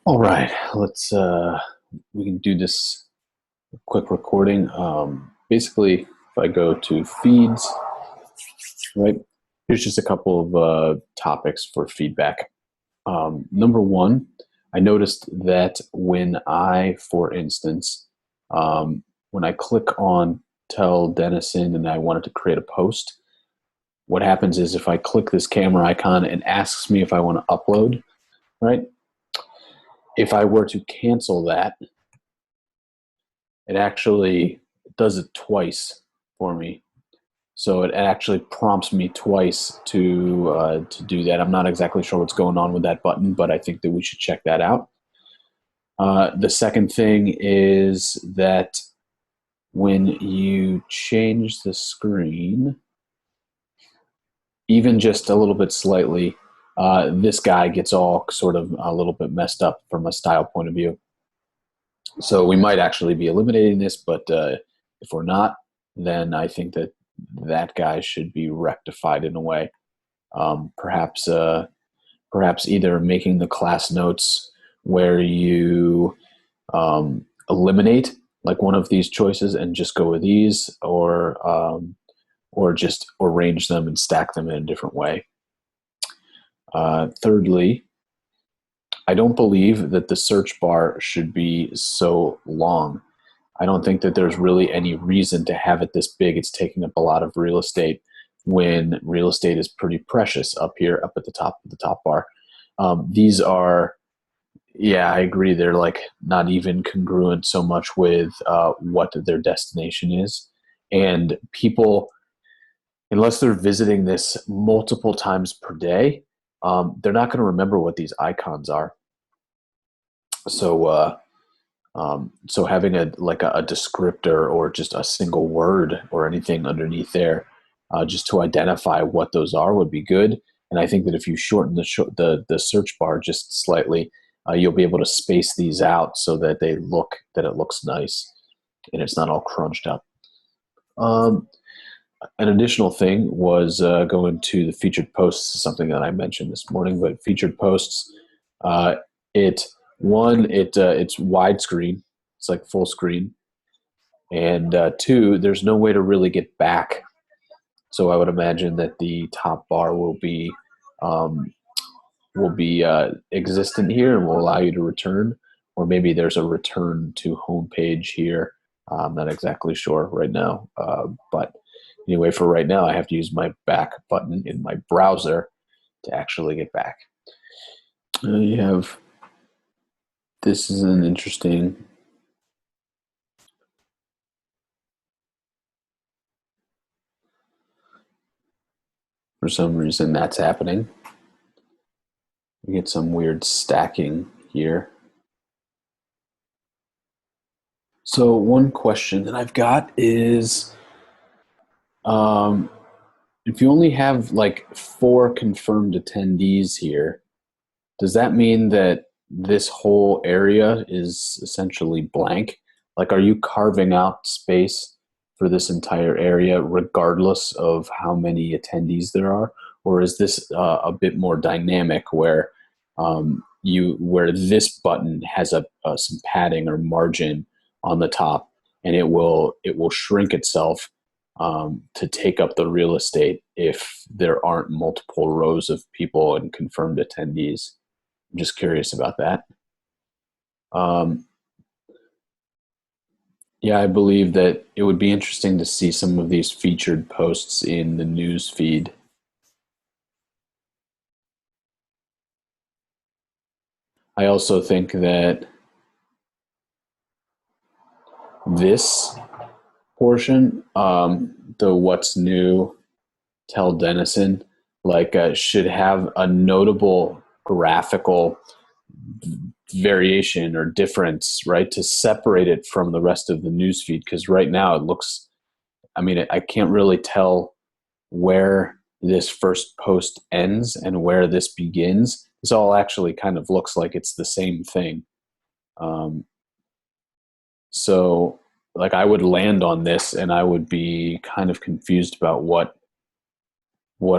All right, let's we can do this quick recording. Basically, if I go to feeds, right, here's just a couple of topics for feedback. Number one, I noticed that for instance, when I click on Tell Denison and I wanted to create a post, what happens is if I click this camera icon, it asks me if I want to upload, right? If I were to cancel that, it actually does it twice for me. So it actually prompts me twice to do that. I'm not exactly sure what's going on with that button, but I think that we should check that out. The second thing is that when you change the screen, even just a little bit slightly, this guy gets all sort of a little bit messed up from a style point of view. So we might actually be eliminating this, but if we're not, then I think that that guy should be rectified in a way. Perhaps either making the class notes where you eliminate like one of these choices and just go with these, or just arrange them and stack them in a different way. Thirdly, I don't believe that the search bar should be so long. I don't think that there's really any reason to have it this big. It's taking up a lot of real estate when real estate is pretty precious up here, up at the top of the top bar. These are, yeah, I agree. They're like not even congruent so much with what their destination is. And people, unless they're visiting this multiple times per day, they're not going to remember what these icons are. So, so having a descriptor or just a single word or anything underneath there, just to identify what those are, would be good. And I think that if you shorten the search bar just slightly, you'll be able to space these out so that it looks nice and it's not all crunched up. An additional thing was going to the featured posts, something that I mentioned this morning. But featured posts, it's widescreen, it's like full screen, and two, there's no way to really get back. So I would imagine that the top bar will be existent here and will allow you to return, or maybe there's a return to home page here. I'm not exactly sure right now, but anyway, for right now, I have to use my back button in my browser to actually get back. You have, this is an interesting, for some reason that's happening. We get some weird stacking here. So one question that I've got is, if you only have like 4 confirmed attendees here, does that mean that this whole area is essentially blank? Like, are you carving out space for this entire area regardless of how many attendees there are? Or is this a bit more dynamic where where this button has some padding or margin on the top, and it will shrink itself to take up the real estate if there aren't multiple rows of people and confirmed attendees? I'm just curious about that. Um, yeah, I believe that it would be interesting to see some of these featured posts in the news feed. I also think that this portion, the what's new, Tell Denison, should have a notable graphical variation or difference, right, to separate it from the rest of the newsfeed. Because right now it looks, I mean, I can't really tell where this first post ends and where this begins. This all actually kind of looks like it's the same thing. So, like, I would land on this and I would be kind of confused about what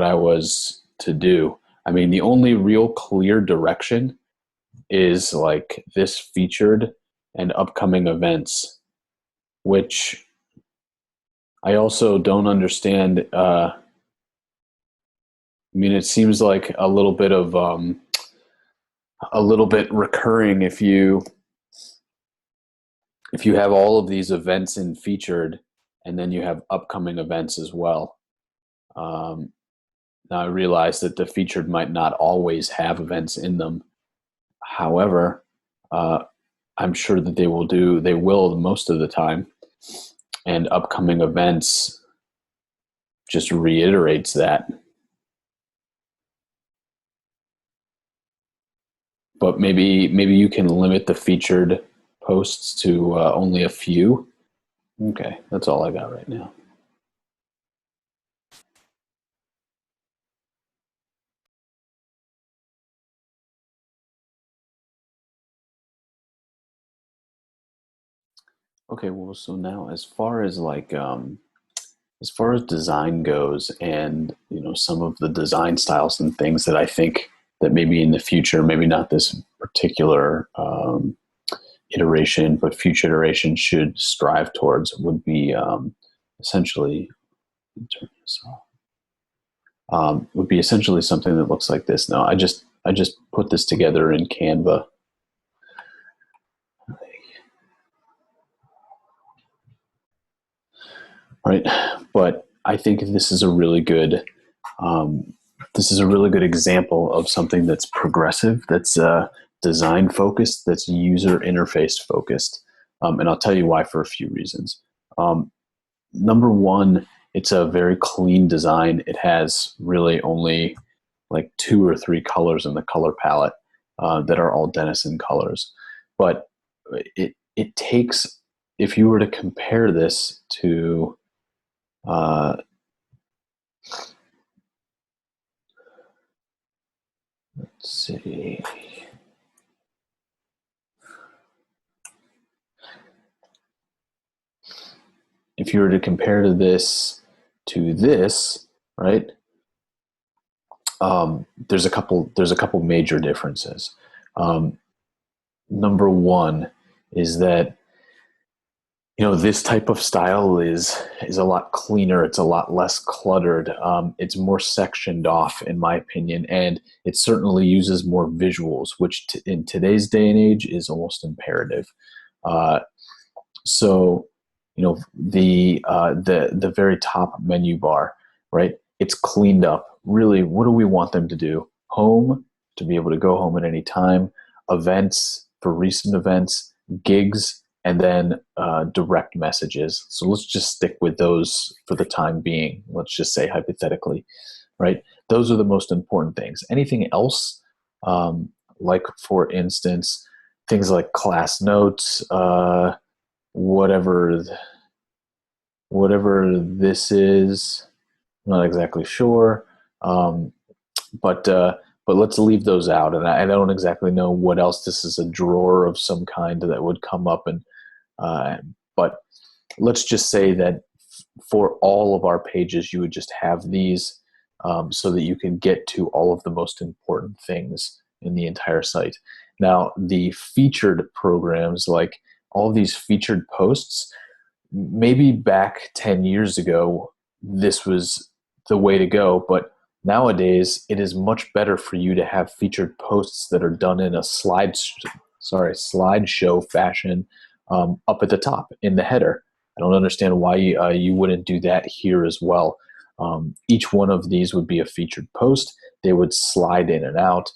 I was to do. I mean, the only real clear direction is like this featured and upcoming events, which I also don't understand. I mean, it seems like a little bit of a little bit recurring if you have all of these events in featured, and then you have upcoming events as well. Um, Now I realize that the featured might not always have events in them. However, uh, I'm sure that they will most of the time, and upcoming events just reiterates that. But maybe you can limit the featured posts to only a few. Okay, that's all I got right now. Okay, well, so now as far as design goes, and some of the design styles and things that I think that maybe in the future, maybe not this particular iteration, but future iterations should strive towards would be essentially turn this off. Would be essentially something that looks like this. Now, I just put this together in Canva. Right, but I think this is a really good example of something that's progressive, that's design focused, that's user interface focused, and I'll tell you why for a few reasons. Number one, it's a very clean design. It has really only like 2 or 3 colors in the color palette that are all Denison colors, but it takes, if you were to compare this to let's see. If you were to compare this to this, right? There's a couple major differences. Number one is that this type of style is a lot cleaner. It's a lot less cluttered. It's more sectioned off, in my opinion, and it certainly uses more visuals, which in today's day and age is almost imperative. So, the very top menu bar, right? It's cleaned up. Really, what do we want them to do? Home, to be able to go home at any time. Events, for recent events. Gigs, and then direct messages. So let's just stick with those for the time being. Let's just say hypothetically, right? Those are the most important things. Anything else, like for instance, things like class notes, whatever this is, I'm not exactly sure, but let's leave those out. And I don't exactly know what else. This is a drawer of some kind that would come up, and but let's just say that for all of our pages, you would just have these, so that you can get to all of the most important things in the entire site. Now, the featured programs, like all of these featured posts, maybe back 10 years ago, this was the way to go, but nowadays it is much better for you to have featured posts that are done in a slideshow fashion, up at the top in the header. I don't understand why you wouldn't do that here as well. Each one of these would be a featured post. They would slide in and out.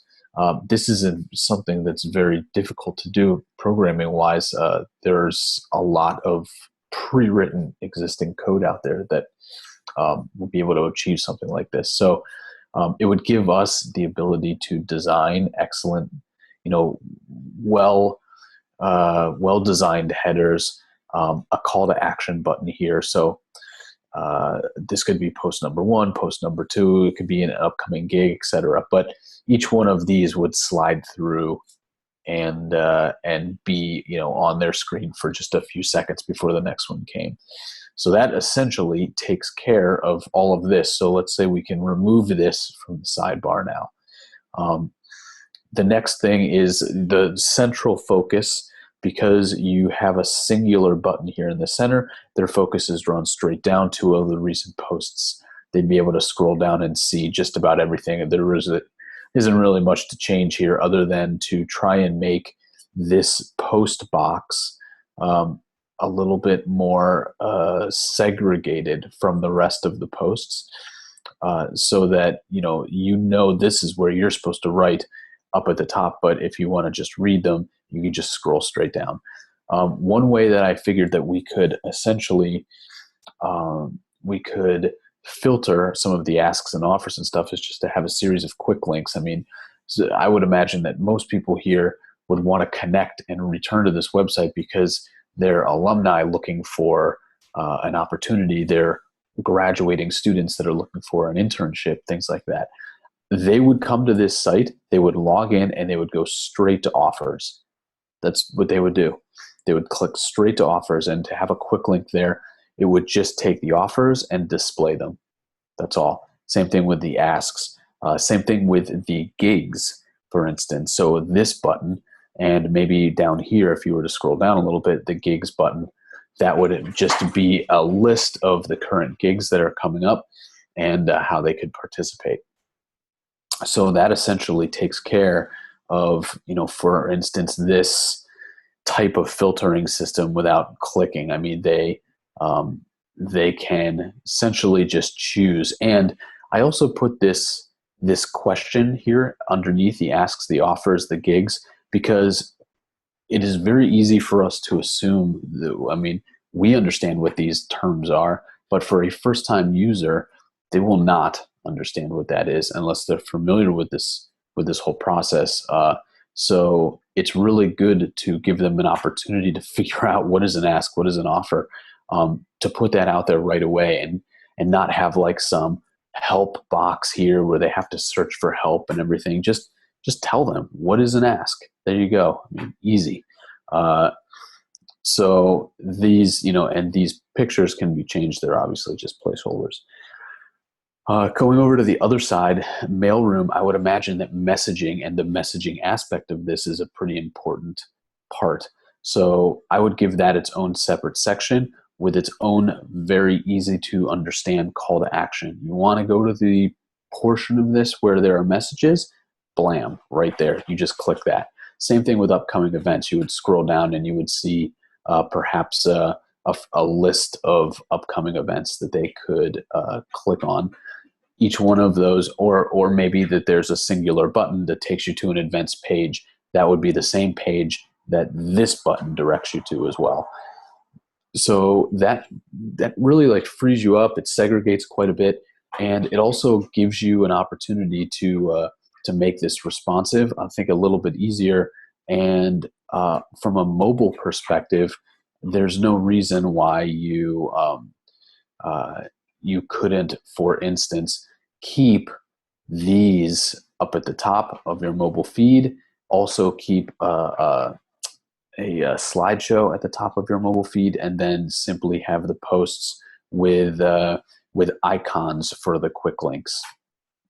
This isn't something that's very difficult to do programming wise. There's a lot of pre-written existing code out there that will be able to achieve something like this. So it would give us the ability to design excellent, well designed headers, a call to action button here. So this could be post number 1, post number 2, it could be an upcoming gig, etc. But each one of these would slide through and be on their screen for just a few seconds before the next one came. So that essentially takes care of all of this. So let's say we can remove this from the sidebar now. The next thing is the central focus. Because you have a singular button here in the center, their focus is drawn straight down to all the recent posts. They'd be able to scroll down and see just about everything. Isn't really much to change here other than to try and make this post box a little bit more segregated from the rest of the posts, so that this is where you're supposed to write up at the top. But if you want to just read them, you can just scroll straight down. One way that I figured that we could essentially we could filter some of the asks and offers and stuff is just to have a series of quick links. I mean, so I would imagine that most people here would want to connect and return to this website because they're alumni looking for an opportunity. They're graduating students that are looking for an internship, things like that. They would come to this site, they would log in, and they would go straight to offers. That's what they would do. They would click straight to offers, and to have a quick link there, it would just take the offers and display them. That's all. Same thing with the asks. Same thing with the gigs, for instance. So this button, and maybe down here, if you were to scroll down a little bit, the gigs button, that would just be a list of the current gigs that are coming up and how they could participate. So that essentially takes care of, for instance, this type of filtering system without clicking. I mean, they can essentially just choose. And I also put this question here underneath the asks, the offers, the gigs, because it is very easy for us to assume that, we understand what these terms are, but for a first-time user, they will not understand what that is unless they're familiar with this whole process. So it's really good to give them an opportunity to figure out what is an ask, what is an offer, to put that out there right away, and not have like some help box here where they have to search for help and everything. Just tell them what is an ask. There you go. Easy. So these, and these pictures can be changed. They're obviously just placeholders. Going over to the other side, mailroom, I would imagine that messaging and the messaging aspect of this is a pretty important part. So I would give that its own separate section with its own very easy to understand call to action. You want to go to the portion of this where there are messages, blam, right there. You just click that. Same thing with upcoming events. You would scroll down and you would see perhaps a list of upcoming events that they could click on. Each one of those, or maybe that there's a singular button that takes you to an events page. That would be the same page that this button directs you to as well. So that really frees you up. It segregates quite a bit, and it also gives you an opportunity to make this responsive, I think, a little bit easier. And from a mobile perspective, there's no reason why you couldn't, for instance, keep these up at the top of your mobile feed. Also keep a slideshow at the top of your mobile feed, and then simply have the posts with icons for the quick links,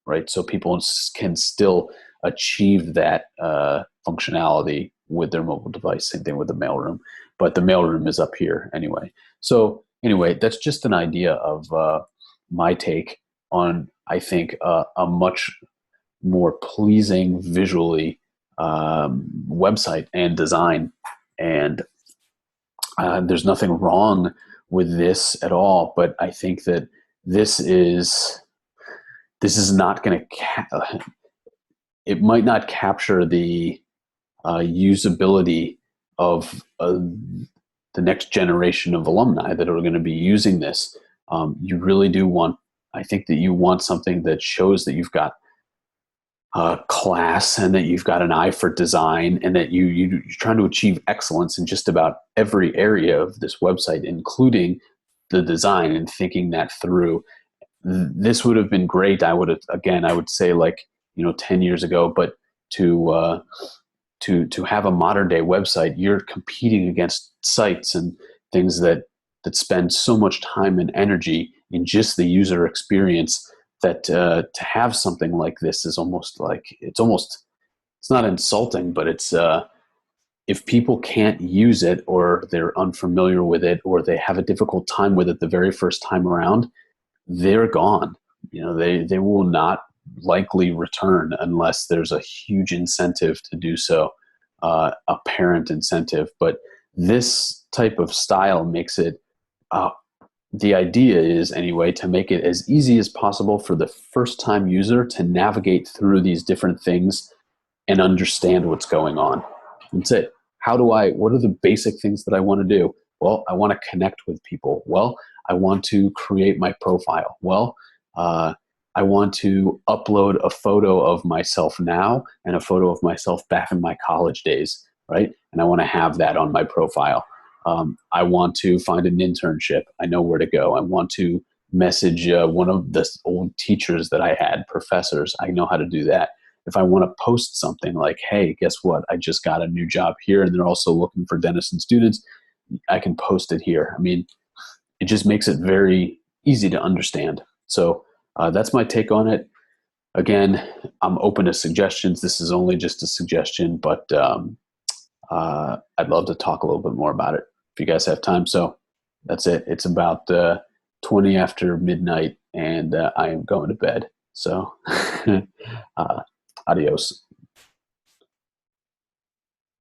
right? So people can still achieve that functionality with their mobile device. Same thing with the mailroom, but the mailroom is up here anyway. So anyway, that's just an idea of my take on, I think, a much more pleasing visually website and design. And there's nothing wrong with this at all, but I think that this is not going to it might not capture the usability of the next generation of alumni that are going to be using this. You really do want, I think that you want something that shows that you've got class and that you've got an eye for design, and that you're trying to achieve excellence in just about every area of this website, including the design, and thinking that through. This would have been great. I would say 10 years ago, but to have a modern day website, you're competing against sites and things that spend so much time and energy in just the user experience, that to have something like this is almost it's not insulting, but it's if people can't use it, or they're unfamiliar with it, or they have a difficult time with it the very first time around, they're gone. They will not likely return unless there's a huge incentive to do so, a parent incentive. But this type of style makes it, uh, the idea is anyway, to make it as easy as possible for the first time user to navigate through these different things and understand what's going on. That's it. What are the basic things that I want to do? Well, I want to connect with people. Well, I want to create my profile. Well, I want to upload a photo of myself now and a photo of myself back in my college days, right? And I want to have that on my profile. I want to find an internship. I know where to go. I want to message one of the old teachers that I had, professors. I know how to do that. If I want to post something like, hey, guess what? I just got a new job here and they're also looking for Denison students, I can post it here. I mean, it just makes it very easy to understand. So that's my take on it. Again, I'm open to suggestions. This is only just a suggestion, but I'd love to talk a little bit more about it if you guys have time. So that's it. It's about 20 after midnight, and I am going to bed. So adios.